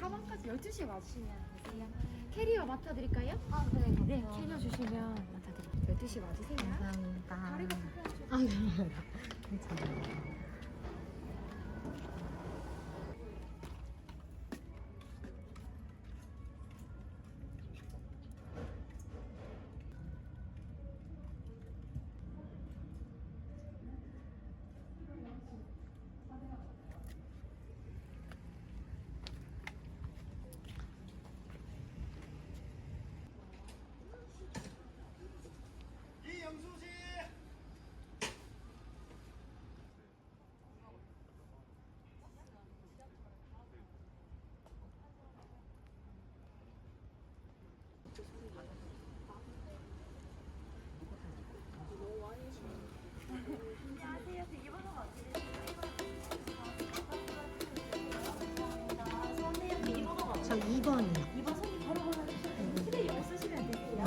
4번까지 12시에 와주시면 되세요. 캐리어 맡아드릴까요? 아, 네. 네, 캐리어 주시면 맡아드릴게요. 12시 와주세요. 감사합니다. 다리가 불편하셔서. 아, 네. 괜찮아요. 이영수 씨. 안녕하세요. 제 2번호가 어떻게 저 2번이요. 2번 손님 바로 걸어주시면 돼요. 휴대용 쓰시면 되세요.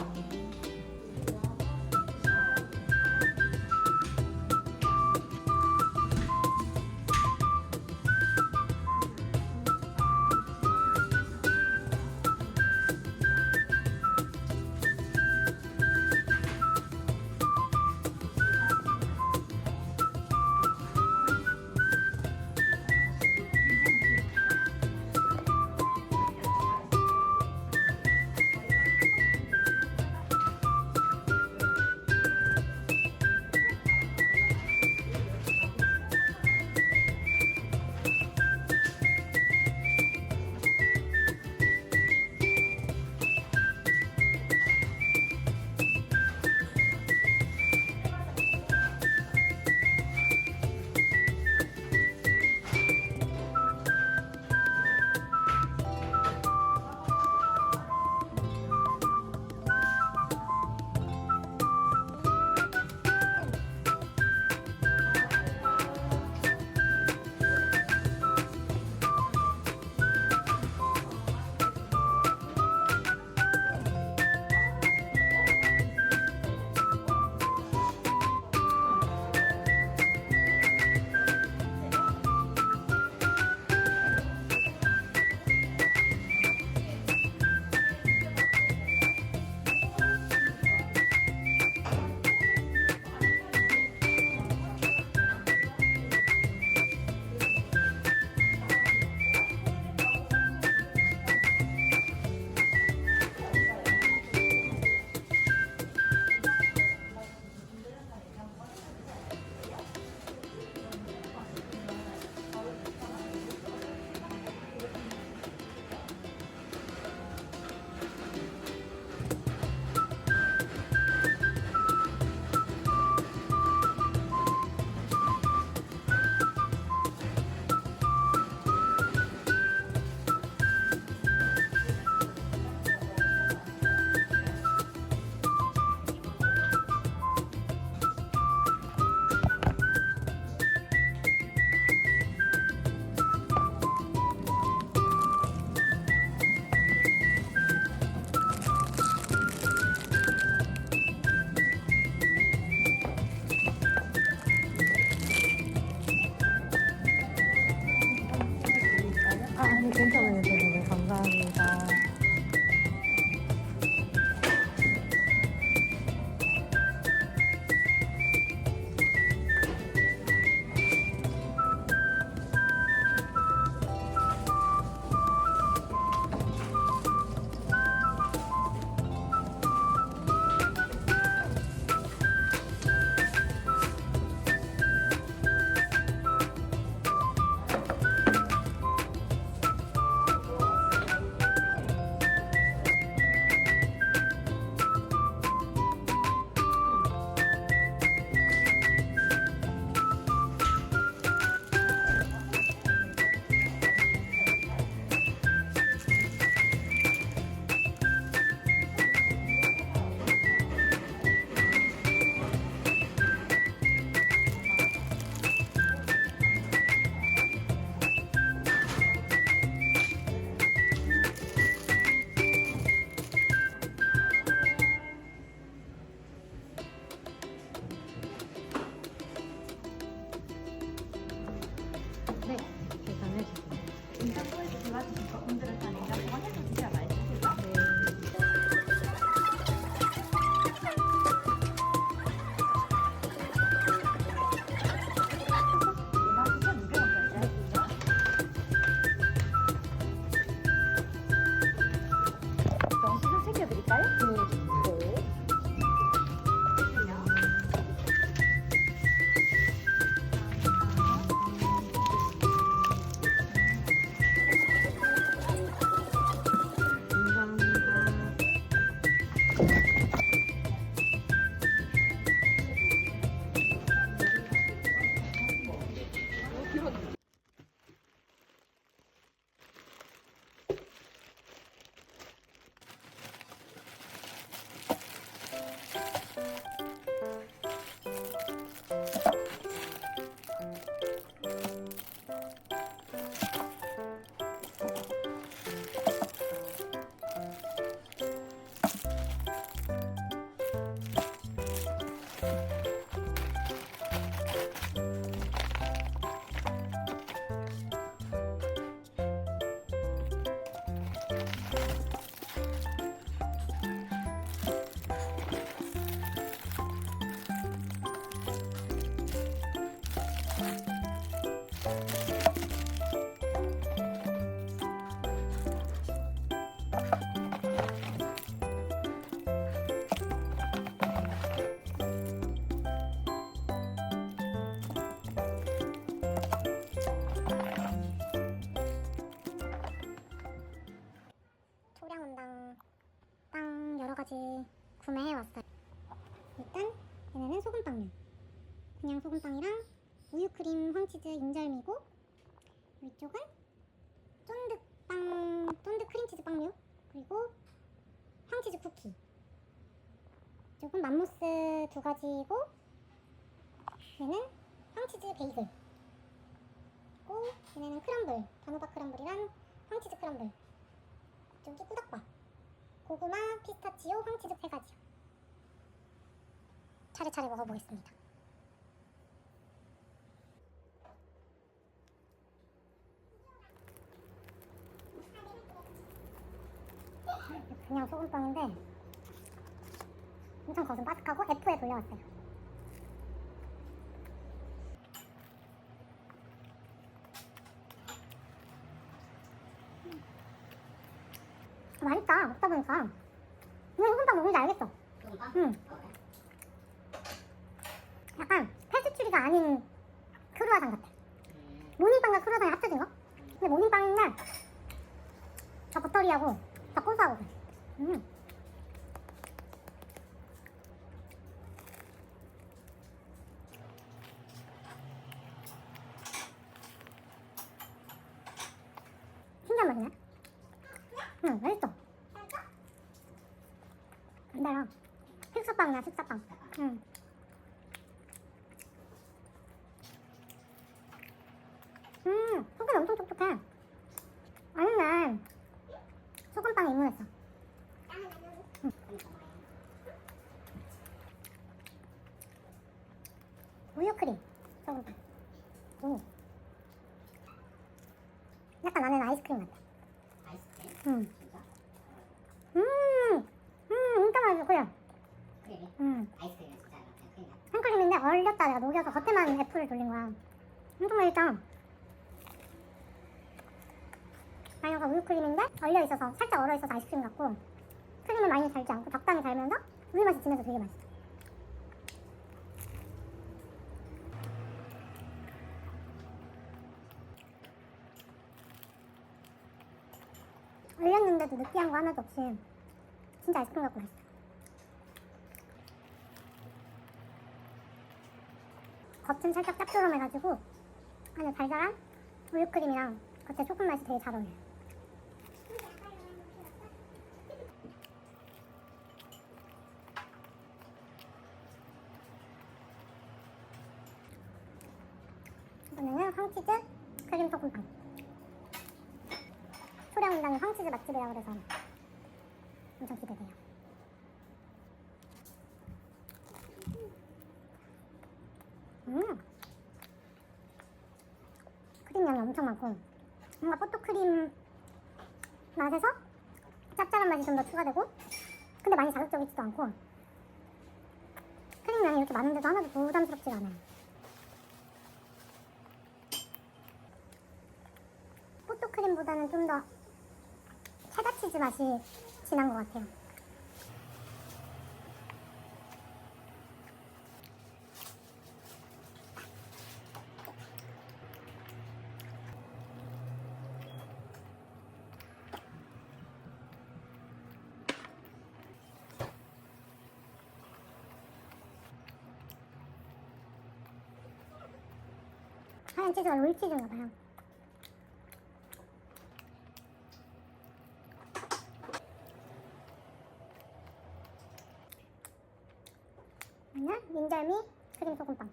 가지 구매해왔어요. 일단 얘네는 소금빵류. 그냥 소금빵이랑 우유크림 황치즈 인절미고, 이쪽은 쫀득 크림치즈 빵류, 그리고 황치즈 쿠키. 이쪽은 맘모스 2가지고, 얘는 황치즈 베이글. 그리고 얘네는 크럼블, 단호박 크럼블이랑 황치즈 크럼블. 이쪽이 꾸덕밥, 고구마, 피스타치오, 황치즈 3가지요. 차례차례 먹어보겠습니다. 그냥 소금빵인데 엄청 겉은 바삭하고 F에 돌려왔어요. 맛있다. 먹다 보니까 이거 소금빵 먹는지 알겠어. 소금빵? 응. 약간 페스츄리가 아닌 크루아상 같아. 모닝빵과 크루아상이 합쳐진 거? 근데 모닝빵인데 더 버터리하고 더 고소하고 그래. 신기한 맛이네. 맛있어. 근데요, 식사빵이야, 식사빵. 속이 엄청 촉촉해. 아니네. 소금빵에 입문했어. 우유크림 소금빵. 약간 안에는 아이스크림 같아. 아이스크림? 진짜? 진짜 맛있어. 그래. 크림이? 아이스크림은 진짜 그냥 크림 같아. 생크림인데 얼렸다 내가 녹여서 겉에만 F를 돌린 거야. 엄청 맛있다. 아니가 우유크림인데 얼려있어서 살짝 얼어있어서 아이스크림 같고, 크림을 많이 달지 않고 적당히 달면서 우유 맛이 진해서 되게 맛있어. 얼렸는데도 느끼한 거 하나도 없이 진짜 아이스크림 같고 맛있어. 겉은 살짝 짭조름해가지고 안에 달달한 우유크림이랑 겉에 초콜 맛이 되게 잘 어울려요. 이번에는 황치즈 크림 소금빵. 소량운당이 황치즈 맛집이라 그래서 엄청 기대돼요. 크림 양이 엄청 많고, 뭔가 포토크림 맛에서 짭짤한 맛이 좀 더 추가되고, 근데 많이 자극적이지도 않고, 크림 양이 이렇게 많은데도 하나도 부담스럽지가 않아요. 포토크림보다는 좀 더 체다치즈 맛이 진한 것 같아요. 하얀 치즈가 롤치즈인가 봐요. 인절미 크림 소금빵.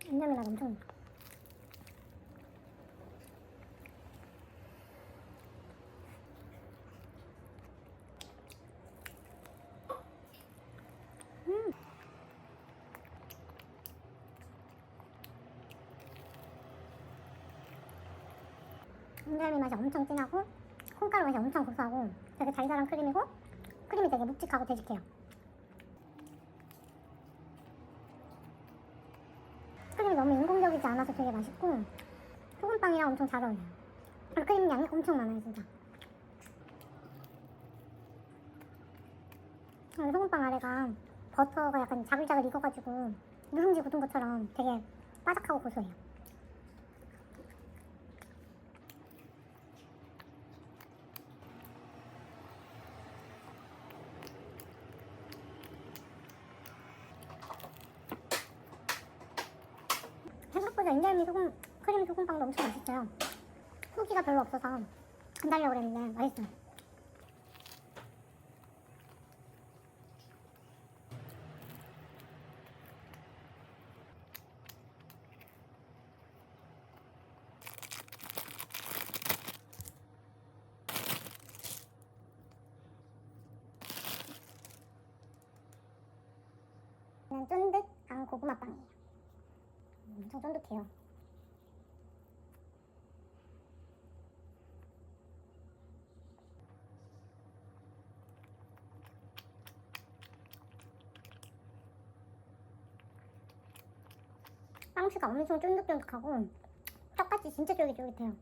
인절미 맛 엄청 나. 인절미 맛이 엄청 진하고, 콩가루 맛이 엄청 고소하고, 되게 달달한 크림이고, 크림이 되게 묵직하고 되직해요. 크림이 너무 인공적이지 않아서 되게 맛있고, 소금빵이랑 엄청 잘 어울려요. 크림 양이 엄청 많아요, 진짜. 소금빵 아래가 버터가 약간 자글자글 익어가지고 누룽지 굳은 것처럼 되게 바삭하고 고소해요. 그래서 인절미 소금 크림 소금빵도 엄청 맛있어요. 후기가 별로 없어서 안 달려고 그랬는데 맛있어요. 이는 쫀득한 고구마빵이에요. 엄청 쫀득해요. 빵치가 엄청 쫀득쫀득하고 떡같이 진짜 쫄깃쫄깃해요.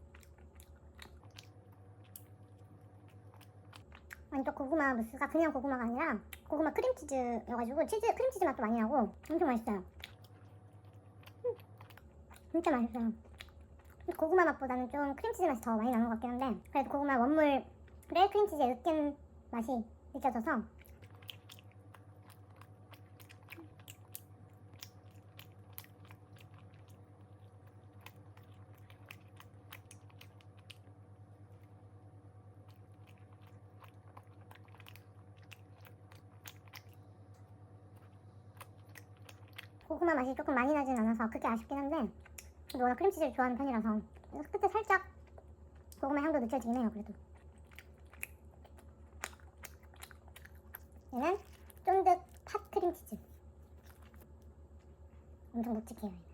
완전 고구마 무스가 그냥 고구마가 아니라 고구마 크림치즈여가지고 크림치즈 맛도 많이 나고 엄청 맛있어요. 진짜 맛있어요. 고구마 맛보다는 좀 크림치즈 맛이 더 많이 나는 것 같긴 한데 그래도 고구마 원물에 크림치즈에 으깬 맛이 느껴져서 고구마 맛이 조금 많이 나진 않아서 그게 아쉽긴 한데 저도 워낙 크림치즈를 좋아하는 편이라서 끝에 살짝 고구마 향도 느껴지긴 해요. 그래도 얘는 쫀득 팥 크림치즈 엄청 묵직해요.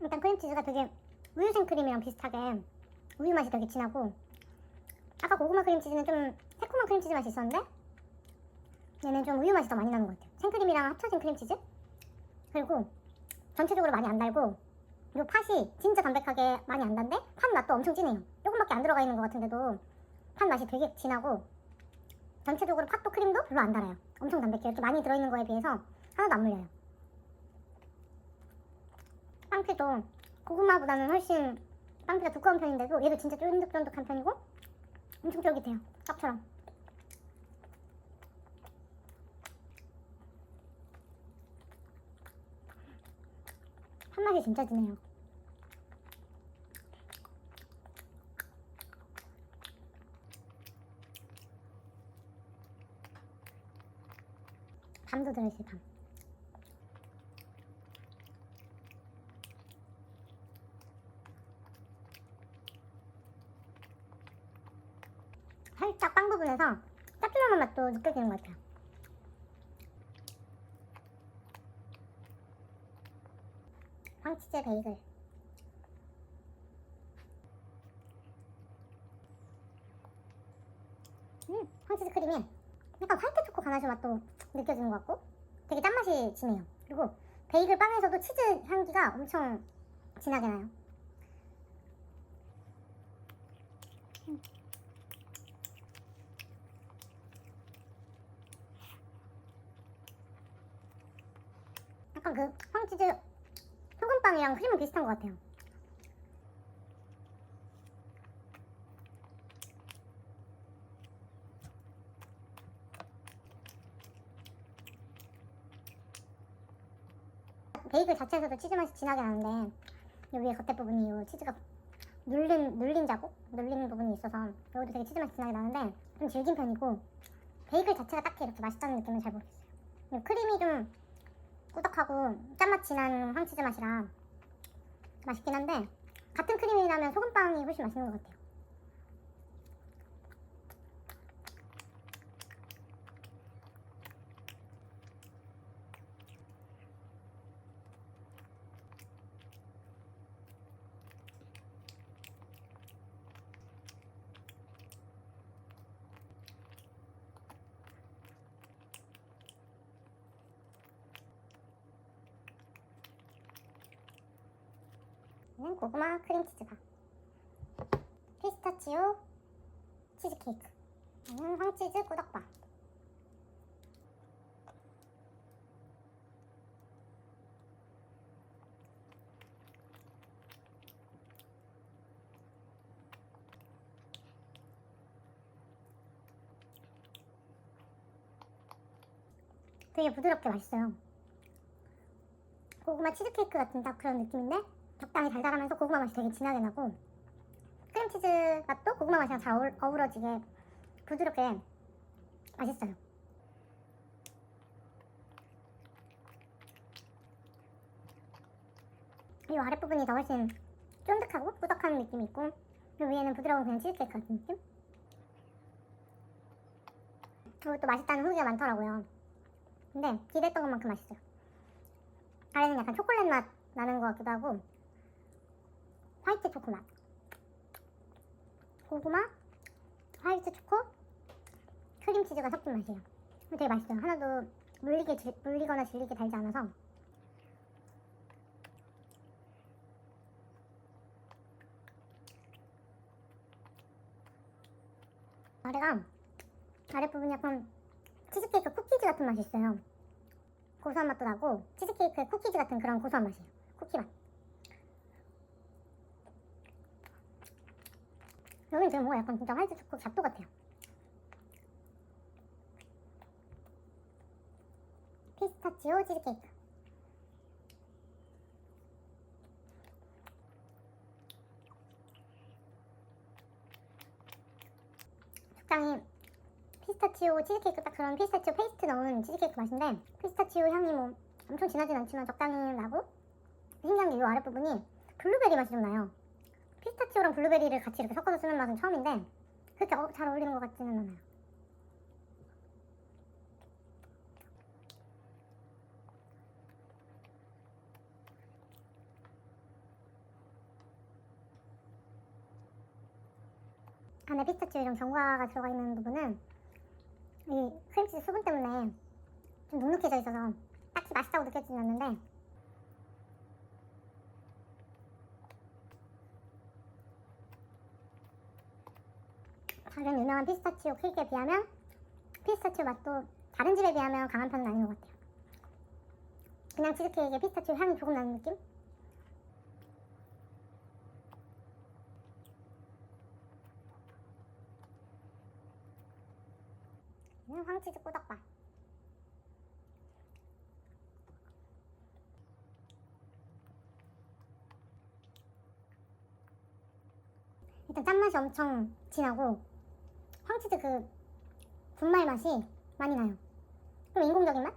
일단 크림치즈가 되게 우유 생크림이랑 비슷하게 우유 맛이 되게 진하고 아까 고구마 크림치즈는 좀 새콤한 크림치즈 맛이 있었는데 얘는 좀 우유 맛이 더 많이 나는 것 같아요. 생크림이랑 합쳐진 크림치즈? 그리고 전체적으로 많이 안 달고 그리고 팥이 진짜 담백하게 많이 안 단데 팥 맛도 엄청 진해요. 조금밖에 안 들어가 있는 것 같은데도 팥 맛이 되게 진하고 전체적으로 팥도 크림도 별로 안 달아요. 엄청 담백해요. 이렇게 많이 들어있는 거에 비해서 하나도 안 물려요. 빵피도 고구마보다는 훨씬 빵피가 두꺼운 편인데도 얘도 진짜 쫀득쫀득한 편이고 엄청 쫄깃해요. 떡처럼. 팥맛이 진짜 진해요. 밤도 들어있어요. 밤. 살짝 빵 부분에서 짭조름한 맛도 느껴지는 것 같아요. 황치즈 베이글. 황치즈 크림이 약간 화이트 초코 가나슈 맛도 느껴지는 것 같고 되게 짠맛이 진해요. 그리고 베이글 빵에서도 치즈 향기가 엄청 진하게 나요. 약간 그 황치즈 소금빵이랑 크림은 비슷한 것 같아요. 베이글 자체에서도 치즈 맛이 진하게 나는데 이 위에 겉에 부분이 이 치즈가 눌린 자국? 눌린 부분이 있어서 여기도 되게 치즈 맛이 진하게 나는데 좀 질긴 편이고 베이글 자체가 딱히 이렇게 맛있다는 느낌은 잘 모르겠어요. 그리고 크림이 좀 꾸덕하고 짠맛 진한 황치즈 맛이라 맛있긴 한데 같은 크림이라면 소금빵이 훨씬 맛있는 것 같아요. 얘는 고구마 크림치즈바, 피스타치오 치즈케이크, 얘는 황치즈 꾸덕바. 되게 부드럽게 맛있어요. 고구마 치즈케이크 같은 딱 그런 느낌인데 적당히 달달하면서 고구마 맛이 되게 진하게 나고 크림치즈 맛도 고구마 맛이랑 잘 어우러지게 부드럽게 맛있어요. 이 아랫부분이 더 훨씬 쫀득하고 꾸덕한 느낌이 있고 이 위에는 부드러운 그냥 치즈케이크 같은 느낌? 그리고 또 맛있다는 후기가 많더라고요. 근데 기대했던 것만큼 맛있어요. 아래는 약간 초콜릿 맛 나는 것 같기도 하고 화이트 초코 맛, 고구마, 화이트 초코, 크림치즈가 섞인 맛이에요. 되게 맛있어요. 하나도 물리거나 질리게 달지 않아서. 아랫부분이 약간 치즈케이크 쿠키즈 같은 맛이 있어요. 고소한 맛도 나고 치즈케이크 쿠키즈 같은 그런 고소한 맛이에요. 쿠키 맛. 여기는 지금 뭔가 약간 진짜 화이트 초코 잣도 같아요. 피스타치오 치즈케이크. 적당히 피스타치오 치즈케이크 딱 그런 피스타치오 페이스트 넣은 치즈케이크 맛인데 피스타치오 향이 뭐 엄청 진하진 않지만 적당히 나고 신기한 게 이 아랫부분이 블루베리 맛이 좀 나요. 피스타치오랑 블루베리를 같이 이렇게 섞어서 쓰는 맛은 처음인데 그렇게 잘 어울리는 것 같지는 않아요. 안에 피스타치오 이런 견과가 들어가 있는 부분은 이 크림치즈 수분 때문에 좀 눅눅해져 있어서 딱히 맛있다고 느껴지진 않는데 다른 유명한 피스타치오 케이크에 비하면 피스타치오 맛도 다른 집에 비하면 강한 편은 아닌 것 같아요. 그냥 치즈케이크에 피스타치오 향이 조금 나는 느낌? 황치즈 꼬덕밥. 일단 짠맛이 엄청 진하고 황치즈 그 분말 맛이 많이 나요. 좀 인공적인 맛?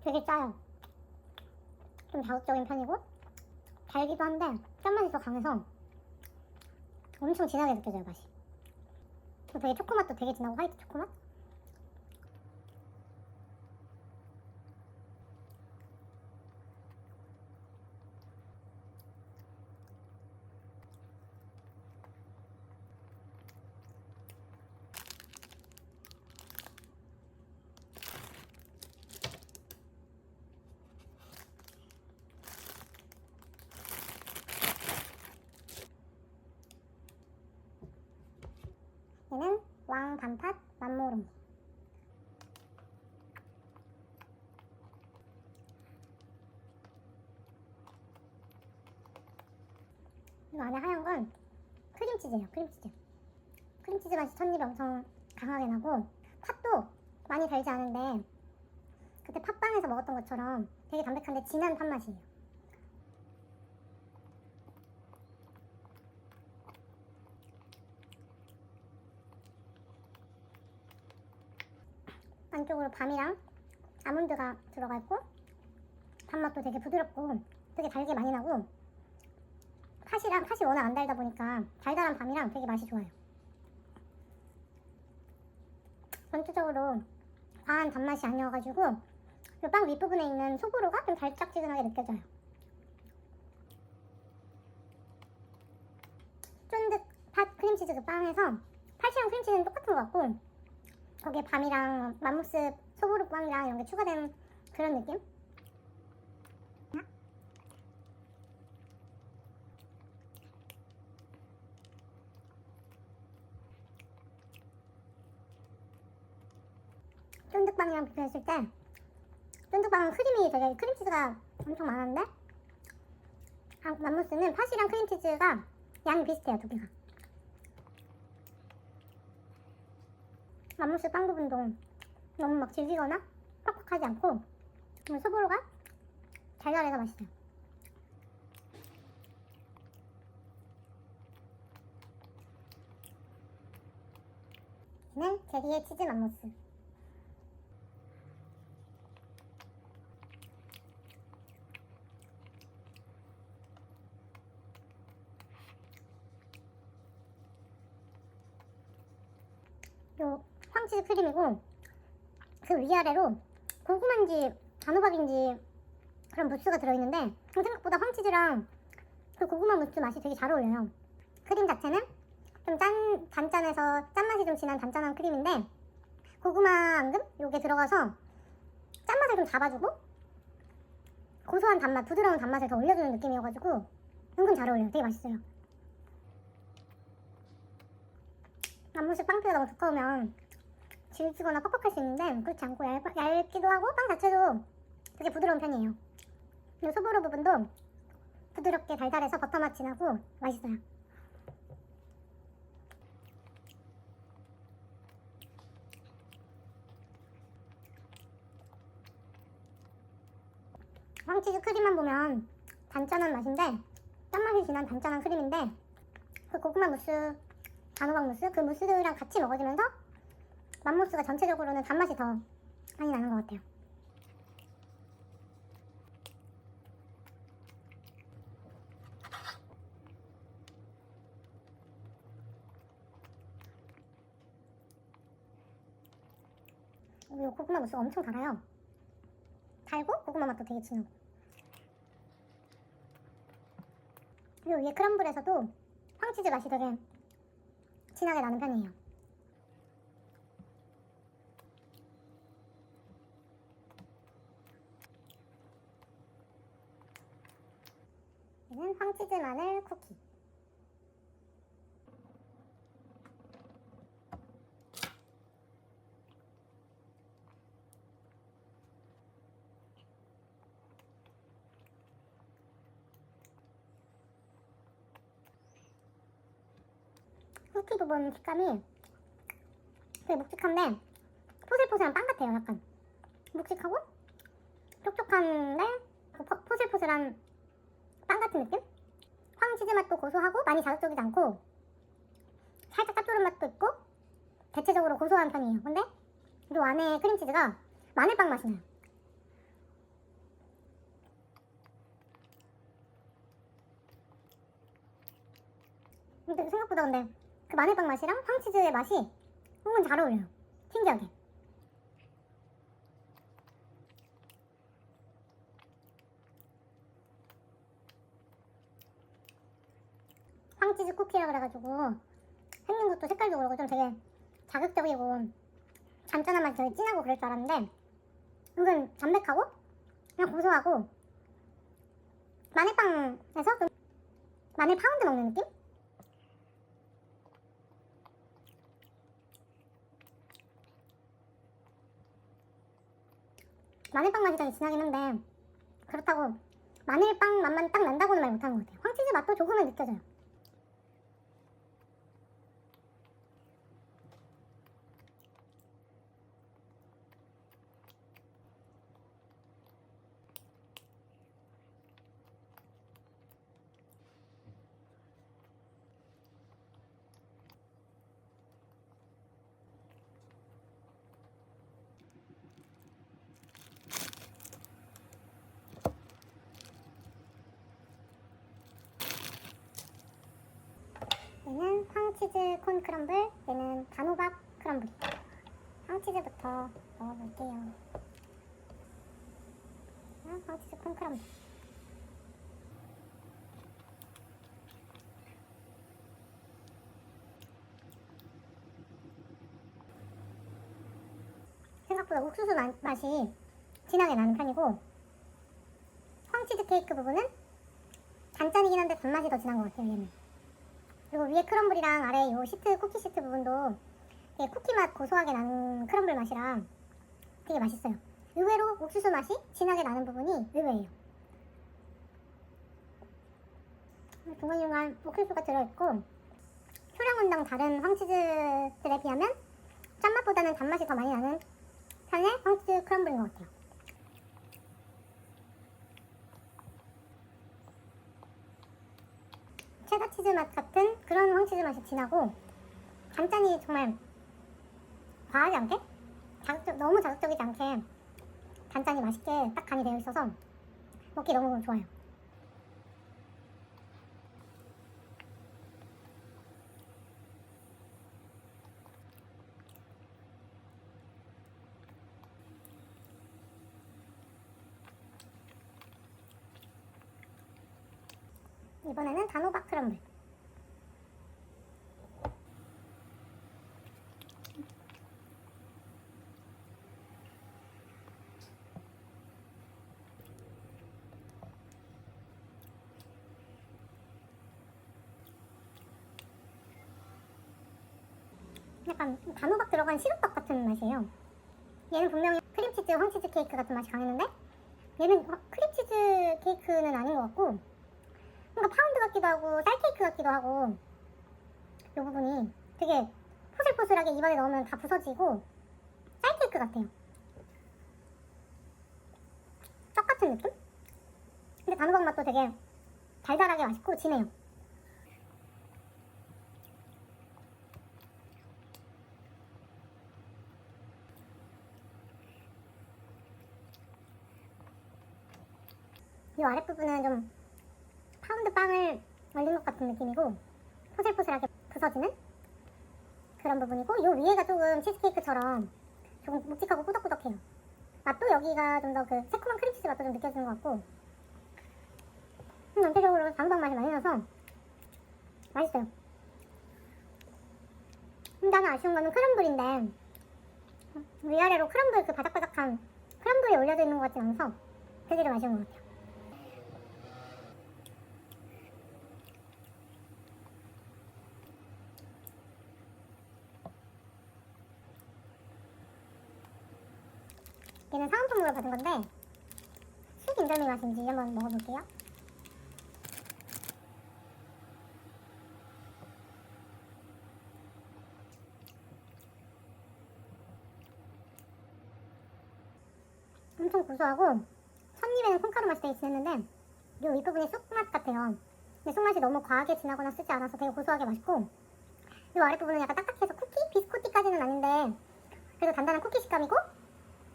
되게 짜요. 좀 자극적인 편이고 달기도 한데 짠맛이 더 강해서 엄청 진하게 느껴져요 맛이. 되게 초코맛도 되게 진하고 화이트 초코맛? 얘는 왕단팥 만모롱. 이 안에 하얀 건 크림치즈예요. 크림치즈 맛이 첫입에 엄청 강하게 나고 팥도 많이 달지 않은데 그때 팥빵에서 먹었던 것처럼 되게 담백한데 진한 팥 맛이에요. 안쪽으로 밤이랑 아몬드가 들어가 있고 단맛도 되게 부드럽고 되게 달게 많이 나고 팥이 워낙 안 달다 보니까 달달한 밤이랑 되게 맛이 좋아요. 전체적으로 과한 단맛이 아니어가지고 이 빵 윗부분에 있는 소보로가 좀 달짝지근하게 느껴져요. 쫀득 팥 크림치즈 그 빵에서 팥이랑 크림치즈는 똑같은 것 같고 거기에 밤이랑 맘모스 소보로 빵이랑 이런 게 추가된 그런 느낌? 쫀득빵이랑 비교했을 때 쫀득빵은 크림치즈가 엄청 많은데 맘모스는 팥이랑 크림치즈가 양이 비슷해요, 두 개가. 맘모스 빵 부분도 너무 막 질기거나 퍽퍽하지 않고 소보로가 달달해서 맛있어요. 는 제리의 치즈 맘모스. 요 황치즈 크림이고 그 위아래로 고구마인지 단호박인지 그런 무스가 들어있는데 생각보다 황치즈랑 그 고구마 무스 맛이 되게 잘 어울려요. 크림 자체는 좀 단짠해서 짠맛이 좀 진한 단짠한 크림인데 고구마 앙금 요게 들어가서 짠맛을 좀 잡아주고 고소한 단맛, 부드러운 단맛을 더 올려주는 느낌이어가지고 은근 잘 어울려요. 되게 맛있어요. 맘모스 빵피가 너무 두꺼우면 질기거나 퍽퍽할 수 있는데 그렇지 않고 얇기도 하고 빵 자체도 되게 부드러운 편이에요. 이 소보로 부분도 부드럽게 달달해서 버터맛 진하고 맛있어요. 황치즈 크림만 보면 단짠한 맛인데 짠맛이 진한 단짠한 크림인데 그 고구마 무스, 단호박 무스 그 무스랑 같이 먹어주면서 맘모스가 전체적으로는 단맛이 더 많이 나는 것 같아요. 이 고구마 무스가 엄청 달아요. 달고 고구마 맛도 되게 진하고. 그리고 위에 크럼블에서도 황치즈 맛이 되게 진하게 나는 편이에요. 이는 황치즈 마늘 쿠키. 쿠키 부분 식감이 되게 묵직한데 포슬포슬한 빵 같아요. 약간 묵직하고 촉촉한데 포슬포슬한 빵 같은 느낌? 황치즈 맛도 고소하고 많이 자극적이지 않고 살짝 짭조름 맛도 있고 대체적으로 고소한 편이에요. 근데 이 안에 크림치즈가 마늘빵 맛이 나요. 근데 생각보다 근데 그 마늘빵 맛이랑 황치즈의 맛이 은근 잘 어울려요. 신기하게. 황치즈 쿠키라 그래가지고 생긴 것도 색깔도 그렇고 좀 되게 자극적이고 잔짠한 맛이 되게 진하고 그럴 줄 알았는데 은근 담백하고 그냥 고소하고 마늘빵에서 좀 마늘 파운드 먹는 느낌? 마늘빵 맛이 되게 진하긴 한데 그렇다고 마늘빵 맛만 딱 난다고는 말 못하는 것 같아요. 황치즈 맛도 조금은 느껴져요. 얘는 황치즈 콘 크럼블, 얘는 단호박 크럼블. 황치즈부터 먹어볼게요. 황치즈 콘 크럼블. 생각보다 옥수수 맛이 진하게 나는 편이고 황치즈 케이크 부분은 단짠이긴 한데 단맛이 더 진한 것 같아요. 얘는. 그리고 위에 크럼블이랑 아래 요 시트 쿠키 시트 부분도 되게 쿠키 맛 고소하게 나는 크럼블 맛이라 되게 맛있어요. 의외로 옥수수 맛이 진하게 나는 부분이 의외예요. 중간중간 옥수수가 들어있고 소량원당 다른 황치즈들에 비하면 짠맛보다는 단맛이 더 많이 나는 편의 황치즈 크럼블인 것 같아요. 체다 치즈 맛 같은 그런 황치즈 맛이 진하고 단짠이 정말 과하지 않게 너무 자극적이지 않게 단짠이 맛있게 딱 간이 되어 있어서 먹기 너무 좋아요. 이번에는 단호박 크럼블. 약간 단호박 들어간 시럽밥 같은 맛이에요. 얘는 분명히 크림치즈, 황치즈 케이크 같은 맛이 강했는데 얘는 크림치즈 케이크는 아닌 것 같고 뭔가 파운드 같기도 하고 쌀 케이크 같기도 하고 이 부분이 되게 포슬포슬하게 입안에 넣으면 다 부서지고 쌀 케이크 같아요. 떡 같은 느낌? 근데 단호박 맛도 되게 달달하게 맛있고 진해요. 이 아랫부분은 좀 파운드 빵을 얼린 것 같은 느낌이고 포슬포슬하게 부서지는 그런 부분이고 이 위에가 조금 치즈케이크처럼 조금 묵직하고 꾸덕꾸덕해요. 맛도 여기가 좀 더 그 새콤한 크림치즈 맛도 좀 느껴지는 것 같고 전체적으로 단호박 맛이 많이 나서 맛있어요. 나는 아쉬운 거는 크럼블인데 위아래로 크럼블 그 바삭바삭한 크럼블이 올려져 있는 것 같지 않아서 되게 좀 아쉬운 것 같아요. 얘는 사은품으로 받은 건데 쑥 인절미 맛인지 한번 먹어볼게요. 엄청 고소하고 첫입에는 콩가루 맛이 되게 진했는데 이 윗부분이 쑥맛 같아요. 근데 쑥맛이 너무 과하게 진하거나 쓰지 않아서 되게 고소하게 맛있고 이 아랫부분은 약간 딱딱해서 쿠키? 비스코티까지는 아닌데 그래도 단단한 쿠키 식감이고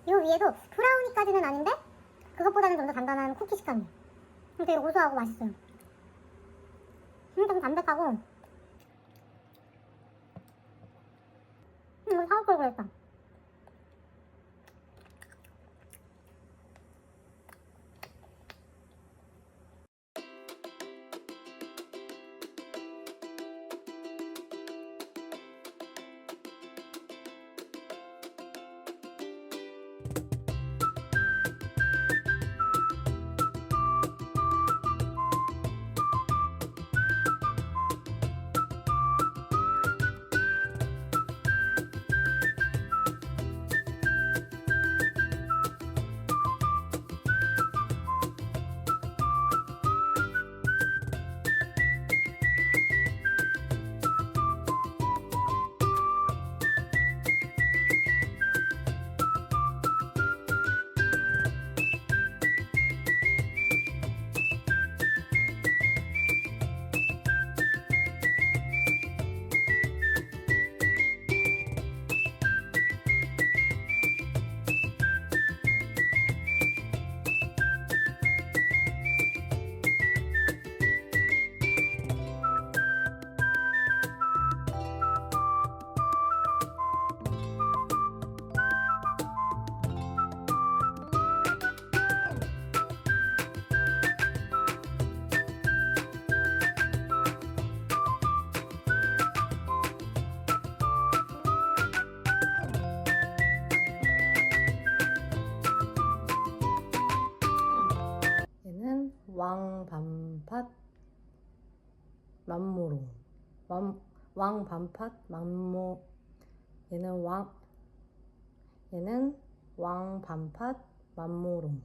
이 위에도 브라우니까지는 아닌데 그것보다는 좀 더 단단한 쿠키 식감이에요. 되게 고소하고 맛있어요. 좀 담백하고 이거 사올 걸 그랬다. 왕반팥 맘모롱. 왕반팥 맘모. 얘는 왕반팥 맘모롱.